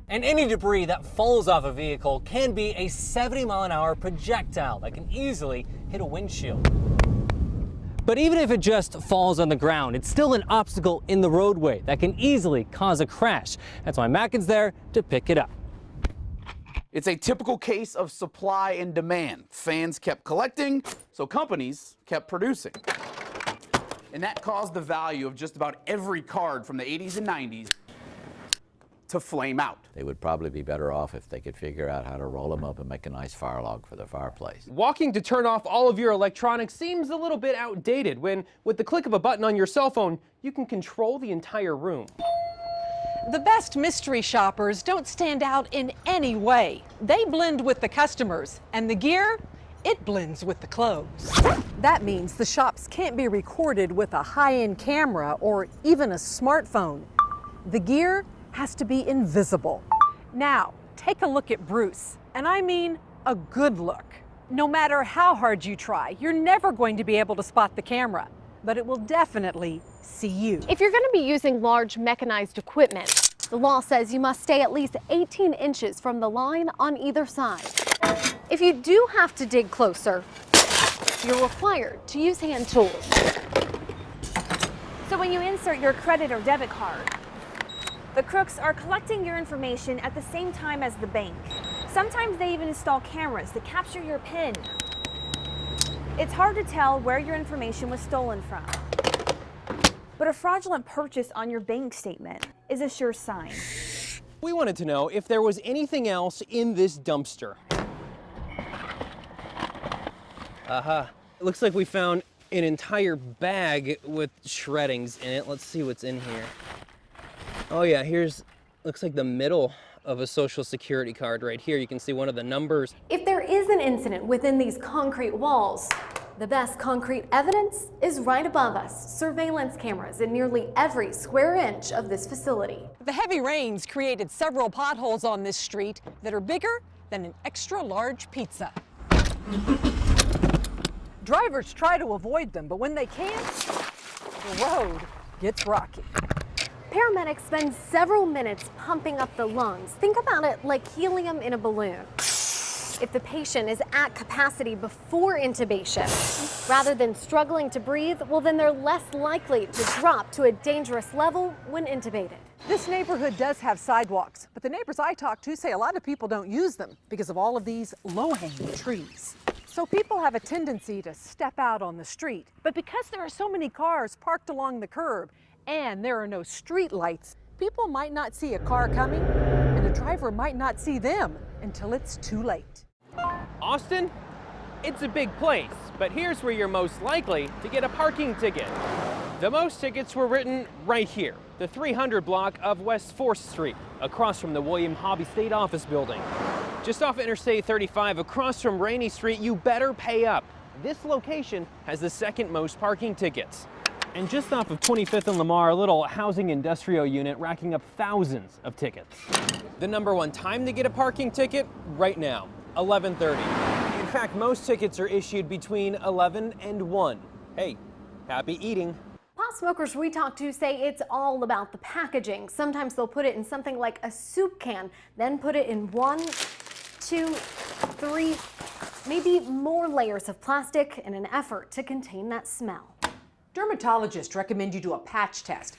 And any debris that falls off a vehicle can be a 70-mile-an-hour projectile that can easily hit a windshield. But even if it just falls on the ground, it's still an obstacle in the roadway that can easily cause a crash. That's why Mackin's there to pick it up. It's a typical case of supply and demand. Fans kept collecting, so companies kept producing. And that caused the value of just about every card from the 80s and 90s to flame out. They would probably be better off if they could figure out how to roll them up and make a nice fire log for their fireplace. Walking to turn off all of your electronics seems a little bit outdated when, with the click of a button on your cell phone, you can control the entire room. The best mystery shoppers don't stand out in any way. They blend with the customers, and the gear, it blends with the clothes. That means the shops can't be recorded with a high-end camera or even a smartphone. The gear has to be invisible. Now, take a look at Bruce, and I mean a good look. No matter how hard you try, you're never going to be able to spot the camera, but it will definitely see you. If you're going to be using large mechanized equipment, the law says you must stay at least 18 inches from the line on either side. If you do have to dig closer, you're required to use hand tools. So when you insert your credit or debit card, the crooks are collecting your information at the same time as the bank. Sometimes they even install cameras to capture your PIN. It's hard to tell where your information was stolen from. But a fraudulent purchase on your bank statement is a sure sign. We wanted to know if there was anything else in this dumpster. Aha. It looks like we found an entire bag with shreddings in it. Let's see what's in here. Oh yeah, looks like the middle of a social security card right here. You can see one of the numbers. If there is an incident within these concrete walls, the best concrete evidence is right above us. Surveillance cameras in nearly every square inch of this facility. The heavy rains created several potholes on this street that are bigger than an extra large pizza. Drivers try to avoid them, but when they can't, the road gets rocky. Paramedics spend several minutes pumping up the lungs. Think about it like helium in a balloon. If the patient is at capacity before intubation, rather than struggling to breathe, well, then they're less likely to drop to a dangerous level when intubated. This neighborhood does have sidewalks, but the neighbors I talk to say a lot of people don't use them because of all of these low-hanging trees. So people have a tendency to step out on the street. But because there are so many cars parked along the curb and there are no street lights, people might not see a car coming and the driver might not see them until it's too late. Austin, it's a big place, but here's where you're most likely to get a parking ticket. The most tickets were written right here, the 300 block of West 4th Street, across from the William Hobby State Office Building. Just off Interstate 35, across from Rainey Street, you better pay up. This location has the second most parking tickets. And just off of 25th and Lamar, a little housing industrial unit racking up thousands of tickets. The #1 time to get a parking ticket? Right now, 11:30. In fact, most tickets are issued between 11 and 1. Hey, happy eating. Pot smokers we talk to say it's all about the packaging. Sometimes they'll put it in something like a soup can, then put it in 1, 2, 3, maybe more layers of plastic in an effort to contain that smell. Dermatologists recommend you do a patch test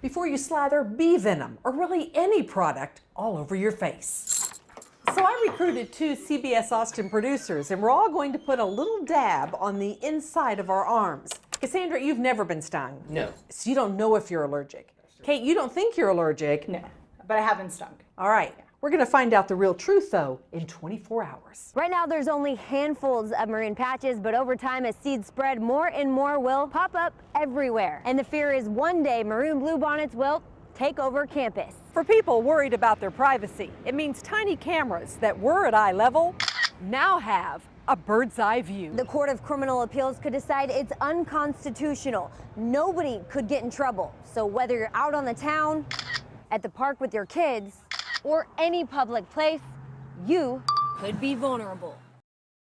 before you slather bee venom or really any product all over your face. So I recruited 2 CBS Austin producers, and we're all going to put a little dab on the inside of our arms. Cassandra, you've never been stung. No. So you don't know if you're allergic. Kate, you don't think you're allergic. No, but I have been stung. All right. We're going to find out the real truth, though, in 24 hours. Right now, there's only handfuls of maroon patches, but over time, as seeds spread, more and more will pop up everywhere. And the fear is one day maroon bluebonnets will take over campus. For people worried about their privacy, it means tiny cameras that were at eye level now have a bird's eye view. The Court of Criminal Appeals could decide it's unconstitutional. Nobody could get in trouble. So whether you're out on the town, at the park with your kids, or any public place, you could be vulnerable.